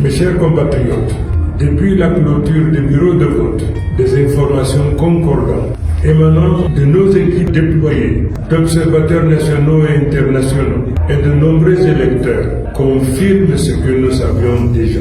Mes chers compatriotes, depuis la clôture des bureaux de vote, des informations concordantes émanant de nos équipes déployées, d'observateurs nationaux et internationaux et de nombreux électeurs confirment ce que nous savions déjà.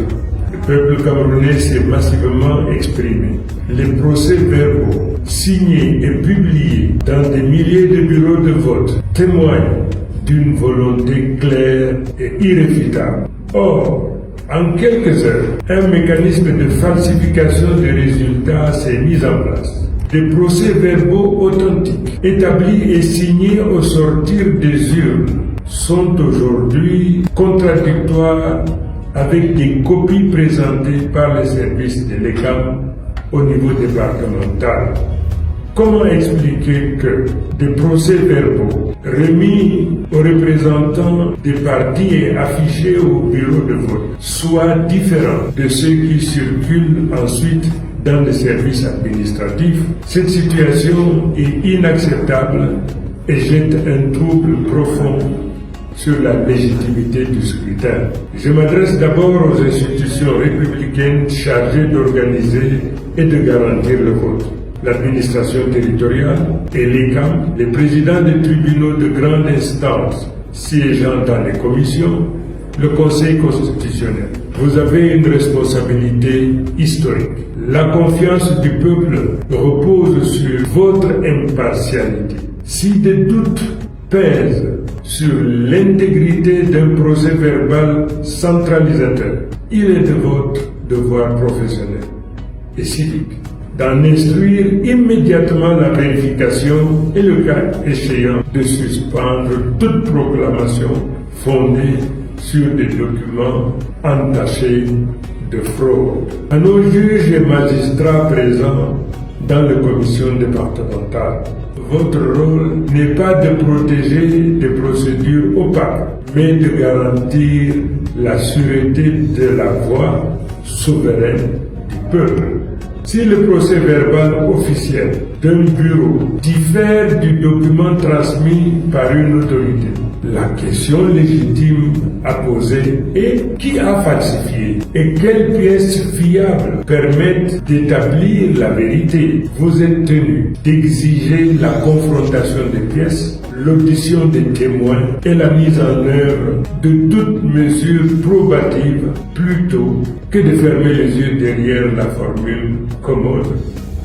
Le peuple camerounais s'est massivement exprimé. Les procès-verbaux signés et publiés dans des milliers de bureaux de vote témoignent d'une volonté claire et irréfutable. Or, en quelques heures, un mécanisme de falsification des résultats s'est mis en place. Des procès-verbaux authentiques, établis et signés au sortir des urnes, sont aujourd'hui contradictoires avec des copies présentées par les services de l'ECAM au niveau départemental. Comment expliquer que des procès-verbaux remis aux représentants des partis et affichés au bureau de vote soient différents de ceux qui circulent ensuite dans les services administratifs? Cette situation est inacceptable et jette un trouble profond sur la légitimité du scrutin. Je m'adresse d'abord aux institutions républicaines chargées d'organiser et de garantir le vote. L'administration territoriale et l'ECAM, les présidents des tribunaux de grande instance siégeant dans les commissions, le Conseil constitutionnel. Vous avez une responsabilité historique. La confiance du peuple repose sur votre impartialité. Si des doutes pèsent sur l'intégrité d'un procès-verbal centralisateur, il est de votre devoir professionnel et civique d'en instruire immédiatement la vérification et, le cas échéant, de suspendre toute proclamation fondée sur des documents entachés de fraude. À nos juges et magistrats présents dans les commissions départementales, votre rôle n'est pas de protéger des procédures opaques, mais de garantir la sûreté de la voix souveraine du peuple. Si le procès-verbal officiel d'un bureau diffère du document transmis par une autorité, la question légitime à poser est qui a falsifié et quelles pièces fiables permettent d'établir la vérité. Vous êtes tenu d'exiger la confrontation des pièces, l'audition des témoins et la mise en œuvre de toute mesure probative plutôt que de fermer les yeux derrière la formule commode.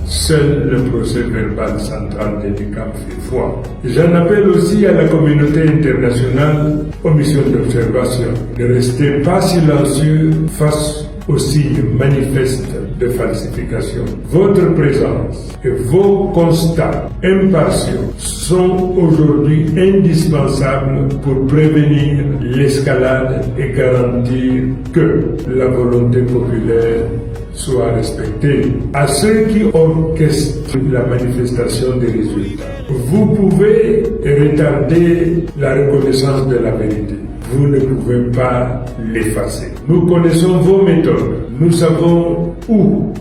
Seul le procès-verbal central de l'ECAM fait foi. J'en appelle aussi à la communauté internationale, aux missions d'observation, ne restez pas silencieux face aux signes manifestes de falsification. Votre présence et vos constats impartiaux sont aujourd'hui indispensables pour prévenir l'escalade et garantir que la volonté populaire soit respectée. À ceux qui orchestrent la manifestation des résultats, vous pouvez retarder la reconnaissance de la vérité. Vous ne pouvez pas l'effacer. Nous connaissons vos méthodes. Nous savons où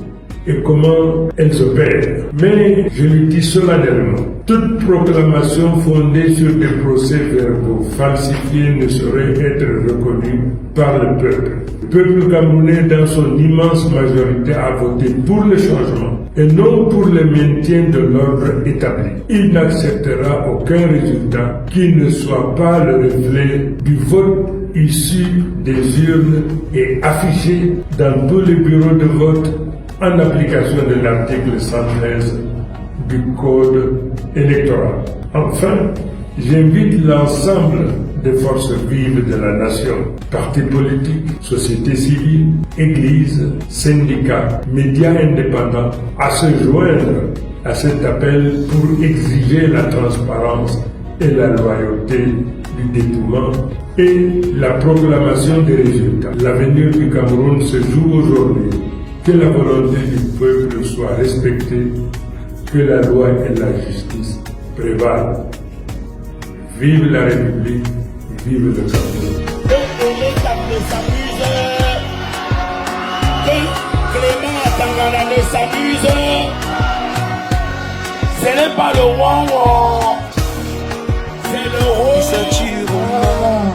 et comment elles opèrent. Mais je le dis solennellement, toute proclamation fondée sur des procès-verbaux falsifiés ne saurait être reconnue par le peuple. Le peuple camerounais, dans son immense majorité, a voté pour le changement et non pour le maintien de l'ordre établi. Il n'acceptera aucun résultat qui ne soit pas le reflet du vote issu des urnes et affiché dans tous les bureaux de vote en application de l'article 113 du Code électoral. Enfin, j'invite l'ensemble des forces vives de la nation, partis politiques, société civile, églises, syndicats, médias indépendants, à se joindre à cet appel pour exiger la transparence et la loyauté du dépouillement et la proclamation des résultats. L'avenir du Cameroun se joue aujourd'hui. Que la volonté du peuple soit respectée, que la loi et la justice prévalent. Vive la République, vive le Cameroun. Clément Tangana ne s'amuse. Ce n'est pas le Wanwan, c'est le roi. Qui s'attire au moment,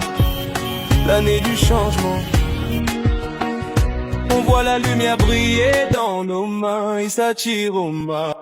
l'année du changement. voit la lumière briller dans nos mains, il s'attire aux mains.